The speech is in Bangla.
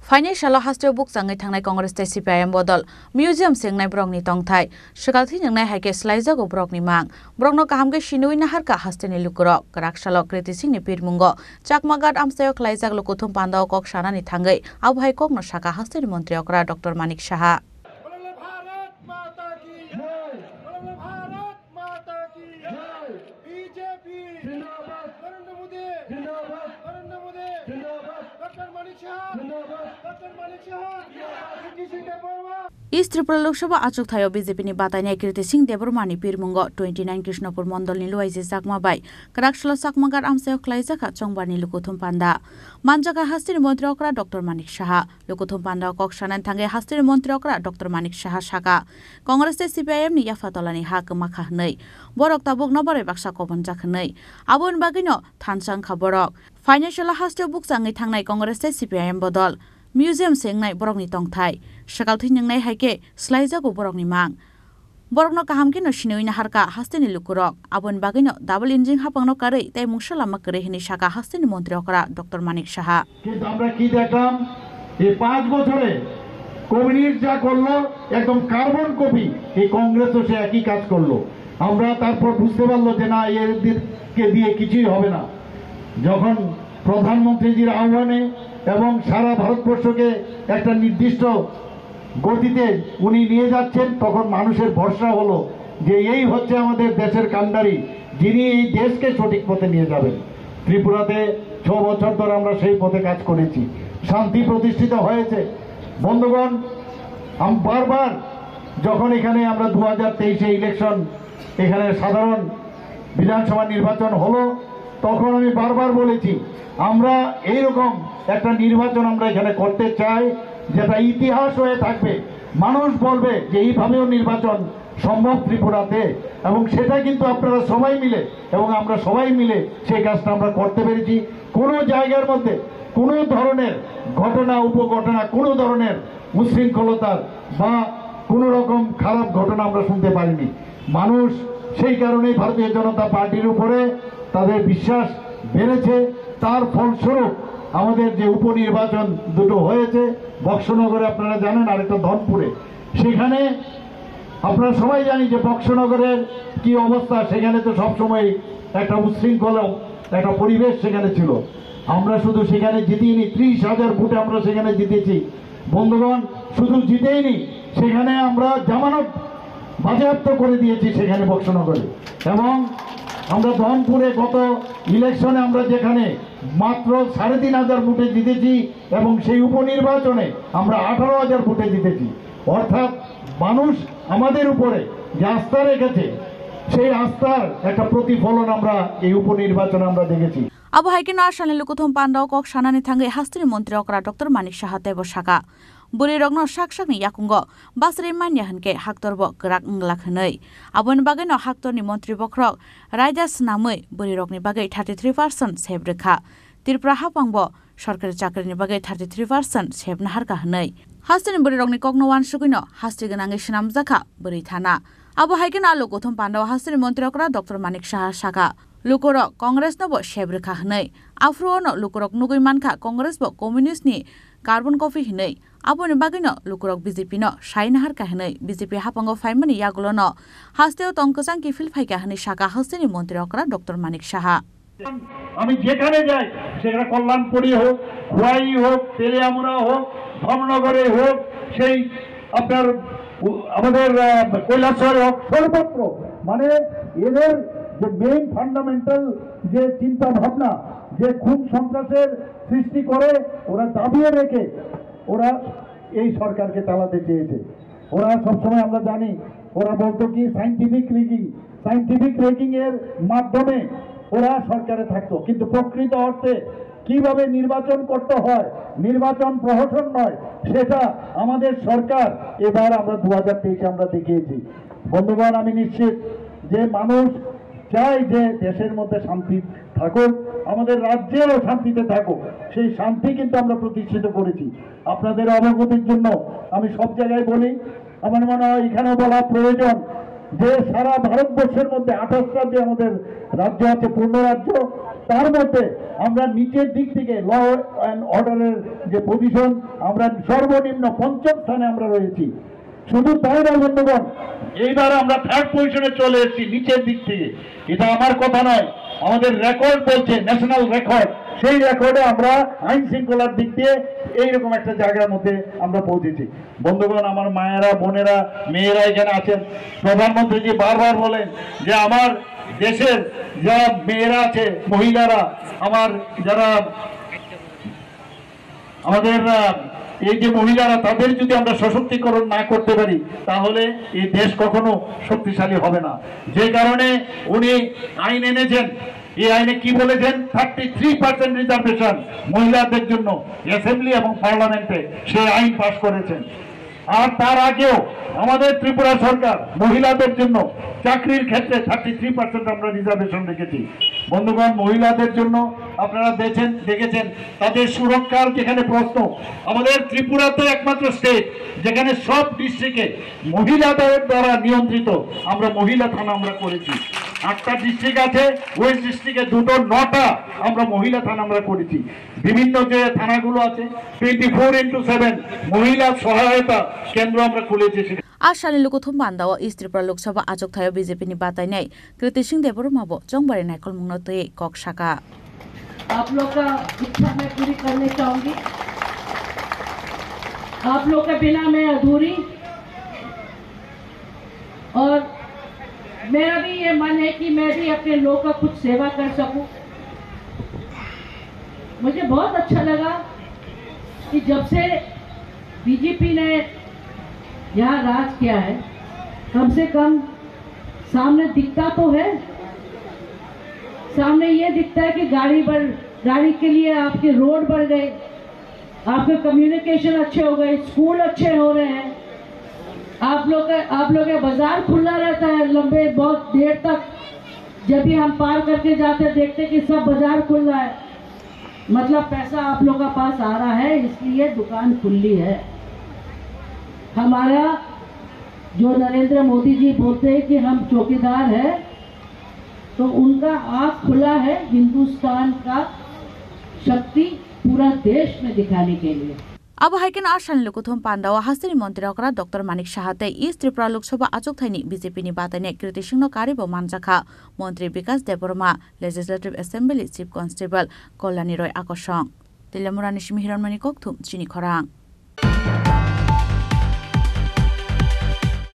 Financial hastro book sangai thangnai Congress te CPIM bodol museum sengnai brokni tongthai sekalthi nyangnai haike slaija go brokni mang brokno kahamge shinui nahar ka hasteni lukurok raksalo kriti singni pirmungo chakmagat amsayo klaijak lokothum pandao kok sanani thangai abhai kok no saka hasteni mantri okra Dr. Manik Saha East Tripura Lok Sabha achuk thayo BJP ni batanya Kirti Singh Debormani pirmungo 29 Krishnapur Mondol ni luaisi sakma bai Karakshala sakmagar amsayo klaijaka chongbar ni lukothum panda manjaka hastini mantri okra Dr. Manik Saha lukothum panda kok sanan thangai hastini mantri okra Dr. Manik Saha saka Congress te CPIM ni yafatolani hak makha hnei borok tabuk nobare baksa kobon jakhnei abon bagino thansang khaborok financial hastio book sangai thangnai Congress te CPIM bodol museum sengnai borokni tongthai sakalthi nyangnai haike slaija go borokni mang borokno kahamke no shinoi naharka hasteni lukurok abon bagino double engine hapangno karei tai mungsalama kare hini saka hasteni mantri okra Dr. Manik Saha কিন্তু আমরা কি দেখলাম এই 5 বছরে কমিউনিস্ট যা করলো একদম কার্বন কপি এই কংগ্রেসও সে একই কাজ করলো আমরা তারপর বুঝতে পারলো যে না এদেরকে দিয়ে কিছুই হবে না যখন প্রধানমন্ত্রীজির আহ্বানে এবং সারা ভারতবর্ষকে একটা নির্দিষ্ট গতিতে উনি নিয়ে যাচ্ছেন তখন মানুষের ভরসা হলো যে এই হচ্ছে আমাদের দেশের কান্ডারি যিনি এই দেশকে সঠিক পথে নিয়ে যাবেন ত্রিপুরাতে 6 বছর ধরে আমরা সেই পথে কাজ করেছি শান্তি প্রতিষ্ঠিত হয়েছে বন্ধুগণ আমি বারবার যখন এখানে আমরা 2023 এ ইলেকশন এখানে সাধারণ বিধানসভা নির্বাচন হলো তখন আমি বারবার বলেছি আমরা এই রকম একটা নির্বাচন আমরা এখানে করতে চাই যেটা ইতিহাস হয়ে থাকবে মানুষ বলবে যে এইভাবেও নির্বাচন সম্ভব ত্রিপুরাতে এবং সেটা কিন্তু আপনারা সবাই মিলে এবং আমরা সবাই মিলে সেই কাজটা আমরা করতে পেরেছি কোনো জায়গার মধ্যে কোনো ধরনের ঘটনা উপঘটনা কোনো ধরনের উচ্ছৃঙ্খলতার বা কোনো রকম খারাপ ঘটনা আমরা শুনতে পারিনি মানুষ সেই কারণেই ভারতীয় জনতা পার্টির উপরে তাদের বিশ্বাস বেড়েছে তার ফলস্বরূপ আমাদের যে উপনির্বাচন দুটো হয়েছে বক্সনগরে আপনারা জানেন আর একটা ধনপুরে সেখানে আপনারা সবাই জানি যে বক্সনগরের কি অবস্থা সেখানে তো সব সময় একটা উচ্ছৃঙ্খল একটা পরিবেশ সেখানে ছিল আমরা শুধু সেখানে জিতিনি 30,000 ভোটে আমরা সেখানে জিতেছি বন্ধুগণ শুধু জিতেইনি সেখানে আমরা জামানত বাজেয়াপ্ত করে দিয়েছি সেখানে বক্সনগরে এবং আমরা ধনপুরে গত ইলেকশনে আমরা যেখানে মাত্র 3,500 ভোটে জিতেছি এবং সেই উপনির্বাচনে আমরা 18,000 ভোটে জিতেছি অর্থাৎ মানুষ আমাদের উপরে যে আস্থা রেখেছে সেই আস্থার একটা প্রতিফলন আমরা এই উপনির্বাচনে আমরা দেখেছি Abu haikin ashan lukuthum pandao kok sanani thangai hastini mantri okra Dr. Manik Saha tebo saka buri rogno sak ni yakungo basri manya hanke haktorbo gerak nglak hnei abon bagai no haktorni mantri bokrok rajas namui buri rogni bagai 33% sebrekha Tripura hapangbo সরকারি চাকরিনি বাগै 33% সেবনা হারকা হनै হাস্তিনি বরি রংনি ককনো ওয়ান সুকিনো হাস্তি গনাঙ্গে সিনাম জাখা বরি থানা আবু হাইকেন আলো গথম পান্ডাও হাস্তিনি মন্ত্রী okra Dr. Manik Saha saka lukorok Congress no bo sebrekha hनै afro no lukorok nugui manka Congress bo communist ni carbon copy hनै aboni bagai no lukorok BJP no saina harka hनै BJP hapango faimani yagulo no hasteo tongkasang ki fil phaika hनै saka hastini মন্ত্রী okra Dr. Manik Saha আমি যেখানে যাই সেখানে কল্যাণপুরি হোক খোয়াই হোক তেলিয়ামুড়া হোক ধর্মনগরে হোক সেই আপনার আমাদের কৈলাসহরে হোক সর্বত্র মানে এদের যে মেইন ফান্ডামেন্টাল যে চিন্তা ভাবনা যে খুব সন্ত্রাসের সৃষ্টি করে ওরা দাবিয়ে রেখে ওরা এই সরকারকে চালাতে চেয়েছে ওরা সবসময় আমরা জানি ওরা বলতো কি সাইন্টিফিক রেকিং এর মাধ্যমে ওরা সরকারে থাকতো কিন্তু প্রকৃত অর্থে কিভাবে নির্বাচন করতে হয় নির্বাচন প্রহসন নয় সেটা আমাদের সরকার এবার আমরা 2023 আমরা দেখিয়েছি বন্ধুগণ আমি নিশ্চিত যে মানুষ চাই যে দেশের মধ্যে শান্তি থাকুক আমাদের রাজ্যেরও শান্তিতে থাকুক সেই শান্তি কিন্তু আমরা প্রতিষ্ঠিত করেছি আপনাদের অবগতির জন্য আমি সব জায়গায় বলি আমার মনে হয় এখানেও বলা প্রয়োজন যে সারা ভারতবর্ষের মধ্যে 28টা যে আমাদের রাজ্য আছে, পূর্ণ রাজ্য, তার মধ্যে আমরা নিচের দিক থেকে ল অ্যান্ড অর্ডারের যে পজিশন, আমরা সর্বনিম্ন 5ম স্থানে আমরা রয়েছি। শুধু তাই না বন্ধুগণ, এইবার আমরা 3rd পজিশনে চলে এসেছি নিচের দিক থেকে। এটা আমার কথা নয়, আমাদের রেকর্ড বলছে, ন্যাশনাল রেকর্ড। সেই রেকর্ডে আমরা আইন শৃঙ্খলার দিক দিয়ে এইরকম একটা জায়গার মধ্যে আমরা পৌঁছেছি। বন্ধুগণ, আমার মায়েরা, বোনেরা, মেয়েরা এখানে আছেন। প্রধানমন্ত্রীজি বারবার বলেন যে আমার দেশের যারা মেয়েরা আছে, মহিলারা, আমার যারা আমাদের এই যে মহিলারা, তাদের যদি আমরা সশক্তিকরণ না করতে পারি তাহলে এই দেশ কখনো শক্তিশালী হবে না। যে কারণে উনি আইন এনেছেন। এই আইনে কি বলেছেন? 33% রিজার্ভেশন মহিলাদের জন্য অ্যাসেম্বলি এবং পার্লামেন্টে সেই আইন পাশ করেছেন। আর তার আগেও আমাদের ত্রিপুরা সরকার মহিলাদের জন্য চাকরির ক্ষেত্রে 33% আমরা রিজার্ভেশন রেখেছি। বন্ধুগণ, মহিলাদের জন্য আপনারা দেখেছেন তাদের সুরক্ষার যেখানে প্রশ্ন, আমাদের ত্রিপুরা তো একমাত্র স্টেট যেখানে সব ডিস্ট্রিক্টে মহিলাদের দ্বারা নিয়ন্ত্রিত আমরা মহিলা থানা আমরা করেছি। 8টা ডিস্ট্রিক্ট আছে, ওয়েস্ট ডিস্ট্রিক্টে 9টা আমরা মহিলা থানা আমরা করেছি। বিভিন্ন যে থানাগুলো আছে 24/7 মহিলা সহায়তা কেন্দ্র আমরা খুলেছি। आशानि लुकुथुम बान्दाव इस्ट त्रिपुरा लोकसभा आजोगथायाव बीजेपी नि बातायनाय कृति सिंह देबरमाबो जंगबारि नायकल मुंगनतयै कक शाखा। आप लोग का इच्छा मैं पूरी करने चाहूंगी। आप लोग के बिना मैं अधूरी, और मेरा भी ये मन है कि मैं भी अपने लोग का कुछ सेवा कर सकूं। मुझे बहुत अच्छा लगा कि जब से बीजेपी ने यहाँ राज किया है, कम से कम सामने दिखता तो है, सामने ये दिखता है कि गाड़ी के लिए आपके रोड बढ़ गए, आपके कम्युनिकेशन अच्छे हो गए, स्कूल अच्छे हो रहे हैं, आप लोग का बाजार खुला रहता है लंबे बहुत देर तक। जब भी हम पार करके जाते देखते कि सब बाजार खुल रहा है, मतलब पैसा आप लोग का पास आ रहा है, इसलिए दुकान खुली है। हमारा जो नरेंद्र मोदी जी बोलते हैं कि हम चौकीदार हैं, तो उनका आँख खुला है हिंदुस्तान का शक्ति पूरा देश में दिखाने के लिए। अब हाइकेन आशानि लुकुथुम पान्दाव हास्तिनि मन्त्री अकरा डॉक्टर मानिक साहाते इस्ट त्रिपुरा लोकसभा आजोगथायनि बीजेपी नि बातायनाय कृति सिंह कारिबो मानजाखा मन्त्री Vikas Debbarma legislative assembly chief constable Kalyani Roy आकर्षण तिलेमुरानि सिमहिरनमनि ककथुम चिनि खरां।